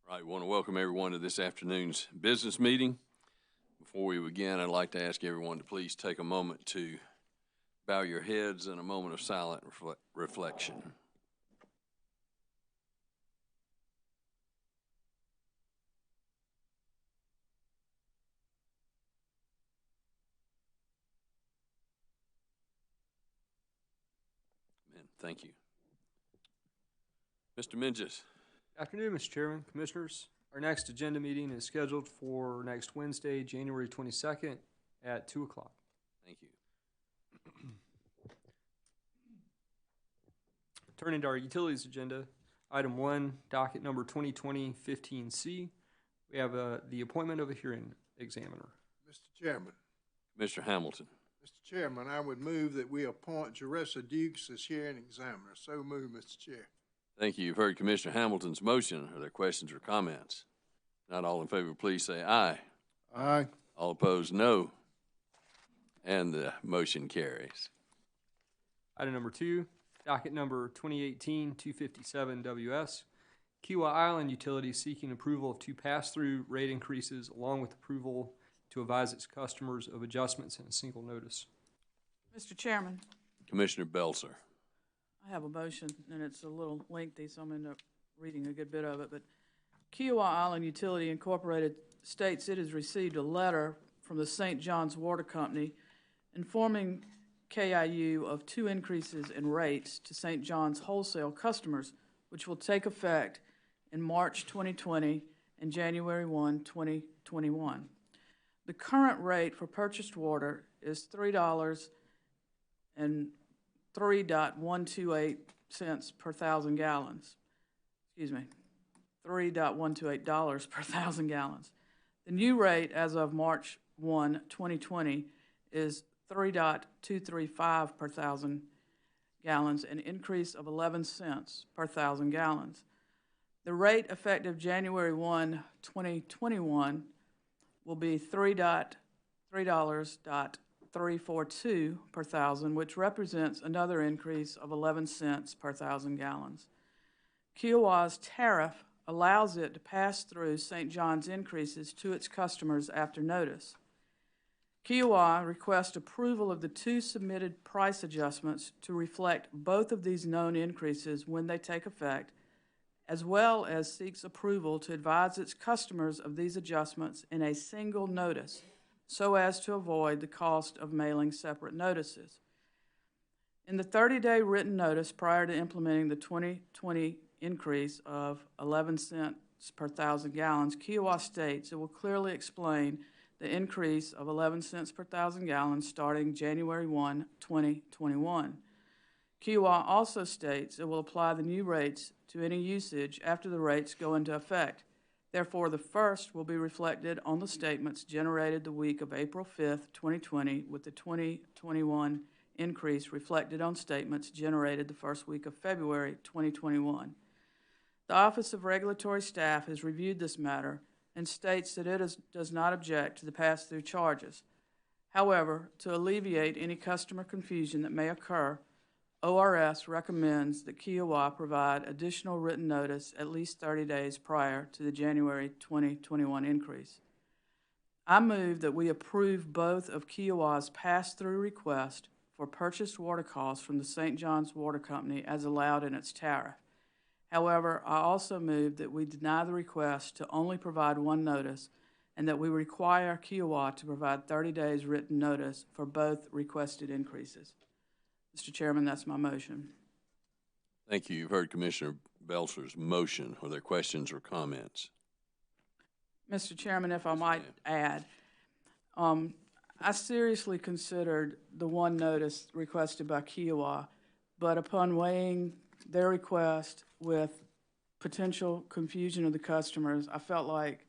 All right, we want to welcome everyone to this afternoon's business meeting. Before we begin, I'd like to ask everyone to please take a moment to bow your heads in a moment of silent reflection. Amen. Thank you. Mr. Minges. Afternoon, Mr. Chairman, Commissioners. Our next agenda meeting is scheduled for next Wednesday, January 22nd at 2 o'clock. Thank you. Turning to our utilities agenda, item 1, docket number 2020-15C. We have the appointment of a hearing examiner. Mr. Chairman. Mr. Hamilton. Mr. Chairman, I would move that we appoint Jeressa Dukes as hearing examiner. So move, Mr. Chair. Thank you. You've heard Commissioner Hamilton's motion. Are there questions or comments? Not all in favor, please say aye. Aye. All opposed, no. And the motion carries. Item number 2, docket number 2018-257WS. Kiowa Island Utilities seeking approval of 2 pass-through rate increases along with approval to advise its customers of adjustments in a single notice. Mr. Chairman, Commissioner Belzer. I have a motion, and it's a little lengthy, so I'm going to end up reading a good bit of it. But Kiowa Island Utility Incorporated states it has received a letter from the St. John's Water Company informing KIU of 2 increases in rates to St. John's wholesale customers, which will take effect in March 2020 and January 1, 2021. The current rate for purchased water is $3.128 per thousand gallons. Excuse me, $3.128 per thousand gallons. The new rate as of March 1, 2020 is $3.235 per thousand gallons, an increase of 11 cents per thousand gallons. The rate effective January 1, 2021 will be $3.342 per thousand, which represents another increase of 11 cents per thousand gallons. Kiowa's tariff allows it to pass through St. John's increases to its customers after notice. Kiowa requests approval of the 2 submitted price adjustments to reflect both of these known increases when they take effect, as well as seeks approval to advise its customers of these adjustments in a single notice, so as to avoid the cost of mailing separate notices. In the 30-day written notice prior to implementing the 2020 increase of 11 cents per thousand gallons, Kiowa states it will clearly explain the increase of 11 cents per thousand gallons starting January 1, 2021. Kiowa also states it will apply the new rates to any usage after the rates go into effect. Therefore, the first will be reflected on the statements generated the week of April 5th, 2020, with the 2021 increase reflected on statements generated the first week of February 2021. The Office of Regulatory Staff has reviewed this matter and states that it does not object to the pass-through charges. However, to alleviate any customer confusion that may occur, ORS recommends that Kiowa provide additional written notice at least 30 days prior to the January 2021 increase. I move that we approve both of Kiowa's pass-through request for purchased water costs from the St. John's Water Company as allowed in its tariff. However, I also move that we deny the request to only provide 1 notice and that we require Kiowa to provide 30 days written notice for both requested increases. Mr. Chairman, that's my motion. Thank you. You've heard Commissioner Belzer's motion. Are there questions or comments? Mr. Chairman, if I might add, I seriously considered the 1 notice requested by Kiowa, but upon weighing their request with potential confusion of the customers, I felt like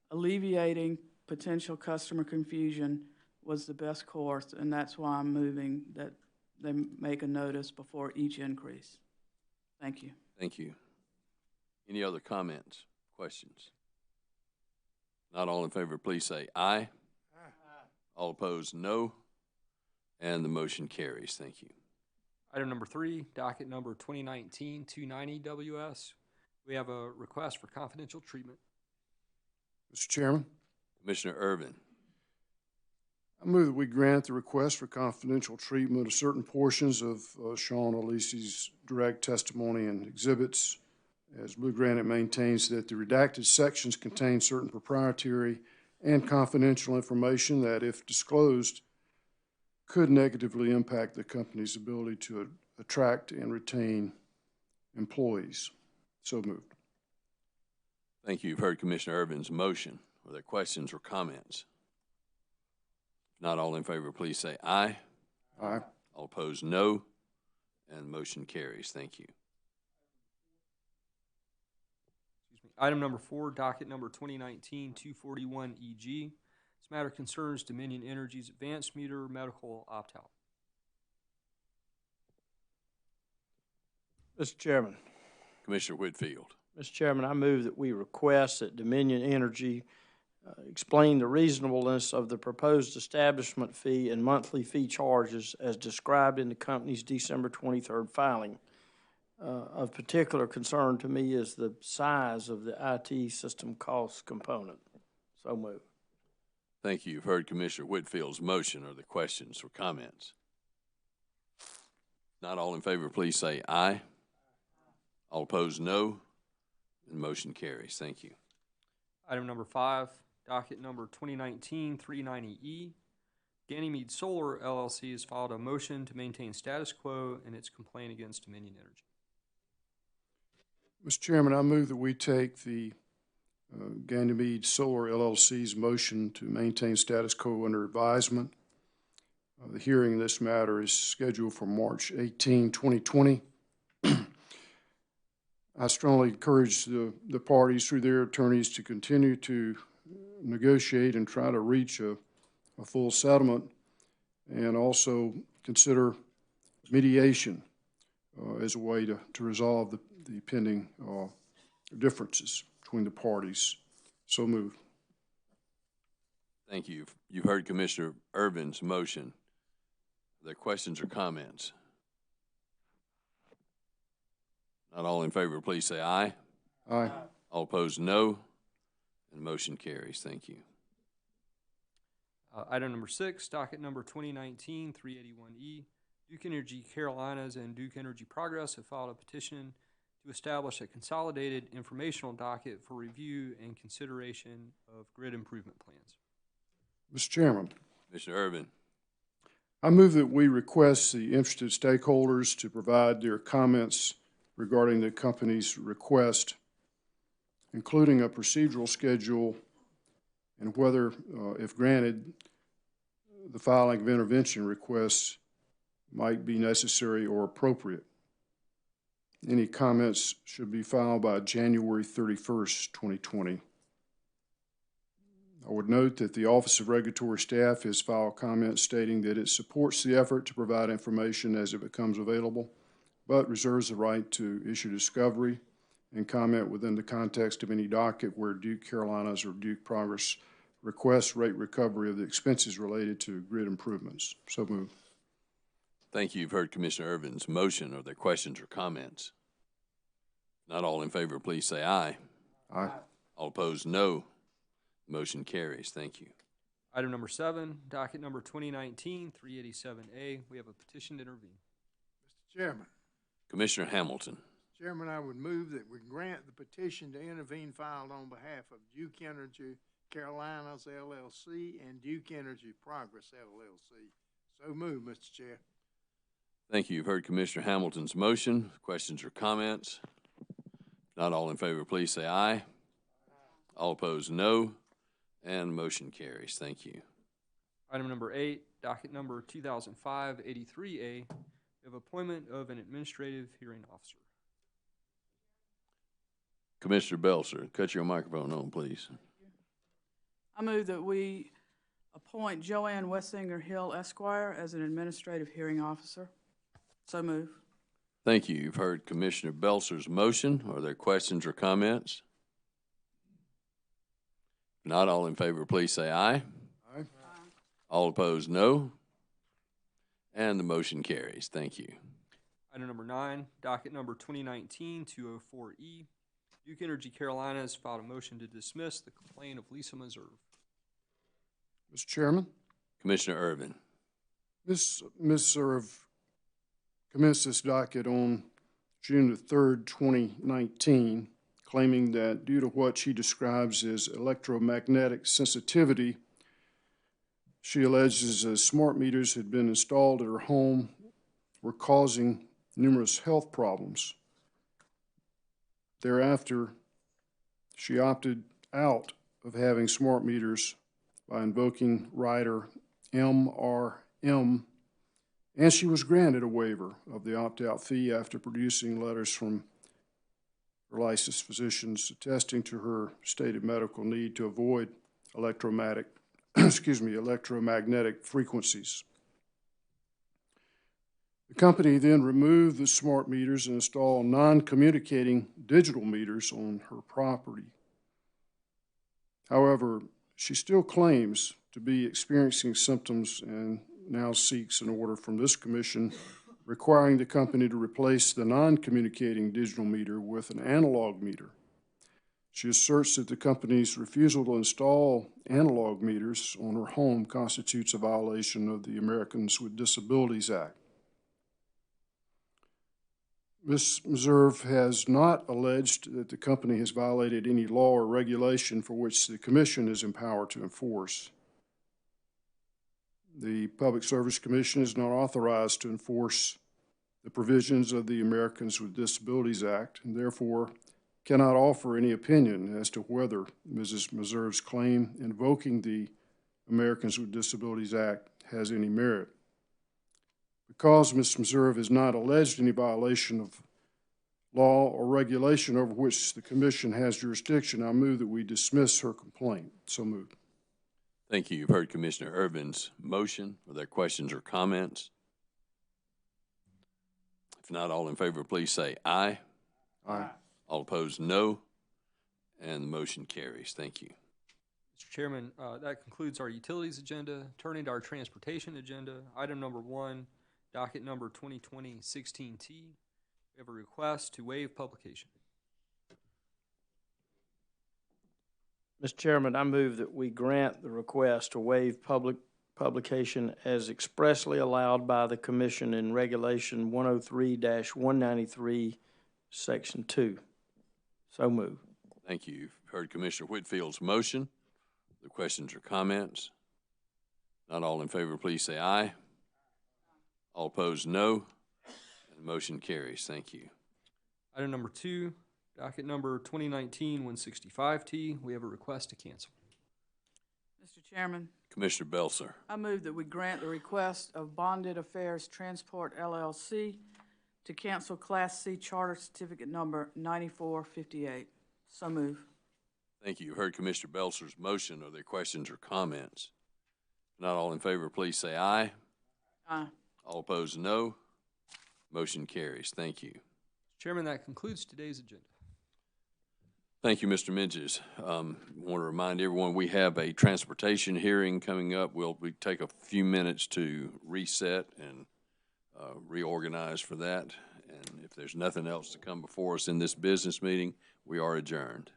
alleviating potential customer confusion was the best course, and that's why I'm moving that they make a notice before each increase. Thank you. Thank you. Any other comments, questions? Not all in favor, please say aye. Aye. All opposed, no. And the motion carries. Thank you. Item number 3, docket number 2019-290WS. We have a request for confidential treatment. Mr. Chairman, Commissioner Irvin. I move that we grant the request for confidential treatment of certain portions of Sean Alisi's direct testimony and exhibits, as Blue Granite maintains that the redacted sections contain certain proprietary and confidential information that, if disclosed, could negatively impact the company's ability to attract and retain employees. So moved. Thank you. You've heard Commissioner Irvin's motion. Are there questions or comments? If not, all in favor, please say aye. Aye. All opposed, no. And the motion carries. Thank you. Item number 4, docket number 2019-241EG. This matter concerns Dominion Energy's advanced meter medical opt-out. Mr. Chairman, Commissioner Whitfield. Mr. Chairman, I move that we request that Dominion Energy explain the reasonableness of the proposed establishment fee and monthly fee charges as described in the company's December 23rd filing. Of particular concern to me is the size of the IT system cost component. So moved. Thank you. You've heard Commissioner Whitfield's motion. Are there questions or comments? Not all in favor, please say aye. All opposed, no. And the motion carries. Thank you. Item number 5, docket number 2019-390E. Ganymede Solar LLC has filed a motion to maintain status quo in its complaint against Dominion Energy. Mr. Chairman, I move that we take the Ganymede Solar LLC's motion to maintain status quo under advisement. The hearing in this matter is scheduled for March 18, 2020. I strongly encourage the parties through their attorneys to continue to negotiate and try to reach a full settlement, and also consider mediation as a way to resolve the pending differences between the parties. So moved. Thank you. You've heard Commissioner Irvin's motion. Are there questions or comments? Not all in favor, please say aye. Aye. All opposed, no. And the motion carries. Thank you. Item number 6, docket number 2019-381E. Duke Energy Carolinas and Duke Energy Progress have filed a petition to establish a consolidated informational docket for review and consideration of grid improvement plans. Mr. Chairman, Commissioner Irvin. I move that we request the interested stakeholders to provide their comments regarding the company's request, including a procedural schedule and whether, if granted, the filing of intervention requests might be necessary or appropriate. Any comments should be filed by January 31st, 2020. I would note that the Office of Regulatory Staff has filed comments stating that it supports the effort to provide information as it becomes available, but reserves the right to issue discovery and comment within the context of any docket where Duke Carolinas or Duke Progress requests rate recovery of the expenses related to grid improvements. So moved. Thank you. You've heard Commissioner Irvin's motion. Are there questions or comments? Not all in favor, please say aye. Aye. All opposed, no. Motion carries. Thank you. Item number 7, docket number 2019-387A. We have a petition to intervene. Mr. Chairman. Commissioner Hamilton. Chairman, I would move that we grant the petition to intervene filed on behalf of Duke Energy Carolinas LLC and Duke Energy Progress LLC. So moved, Mr. Chair. Thank you. You've heard Commissioner Hamilton's motion. Questions or comments? Not all in favor, please say aye. All opposed, no. And motion carries. Thank you. Item number 8, docket number 2005-83A. We have appointment of an administrative hearing officer. Commissioner Belser, cut your microphone on, please. I move that we appoint Joanne Wessinger Hill Esquire as an administrative hearing officer. So move. Thank you. You've heard Commissioner Belser's motion. Are there questions or comments? If not, all in favor, please say aye. Aye. All opposed, no. And the motion carries. Thank you. Item number 9, docket number 2019-204E. Duke Energy Carolinas filed a motion to dismiss the complaint of Lisa Meserve. Mr. Chairman, Commissioner Irvin. Ms. Serve commenced this docket on June the 3rd, 2019, claiming that due to what she describes as electromagnetic sensitivity, she alleges smart meters had been installed at her home, were causing numerous health problems. Thereafter, she opted out of having smart meters by invoking rider MRM, and she was granted a waiver of the opt-out fee after producing letters from her licensed physicians attesting to her stated medical need to avoid electromagnetic frequencies. The company then removed the smart meters and installed non-communicating digital meters on her property. However, she still claims to be experiencing symptoms and now seeks an order from this commission requiring the company to replace the non-communicating digital meter with an analog meter. She asserts that the company's refusal to install analog meters on her home constitutes a violation of the Americans with Disabilities Act. Ms. Meserve has not alleged that the company has violated any law or regulation for which the Commission is empowered to enforce. The Public Service Commission is not authorized to enforce the provisions of the Americans with Disabilities Act and therefore cannot offer any opinion as to whether Mrs. Meserve's claim invoking the Americans with Disabilities Act has any merit. Because Ms. Meserve has not alleged any violation of law or regulation over which the Commission has jurisdiction, I move that we dismiss her complaint. So moved. Thank you. You've heard Commissioner Irvin's motion. Are there questions or comments? If not, all in favor, please say aye. Aye. All opposed, no. And the motion carries. Thank you. Mr. Chairman, that concludes our utilities agenda. Turning to our transportation agenda, item number 1, docket number 2020-16T. We have a request to waive publication. Mr. Chairman, I move that we grant the request to waive publication as expressly allowed by the Commission in Regulation 103-193, Section 2. So moved. Thank you. You've heard Commissioner Whitfield's motion. Are there questions or comments? Not all in favor, please say aye. All opposed, no. And the motion carries. Thank you. Item number 2, docket number 2019-165T. We have a request to cancel. Mr. Chairman, Commissioner Belser. I move that we grant the request of Bonded Affairs Transport LLC to cancel Class C Charter Certificate number 9458. So move. Thank you. You heard Commissioner Belser's motion. Are there questions or comments? Not all in favor, please say aye. Aye. All opposed, no. Motion carries. Thank you. Chairman, that concludes today's agenda. Thank you, Mr. Midges. I want to remind everyone we have a transportation hearing coming up. We take a few minutes to reset and reorganize for that. And if there's nothing else to come before us in this business meeting, we are adjourned.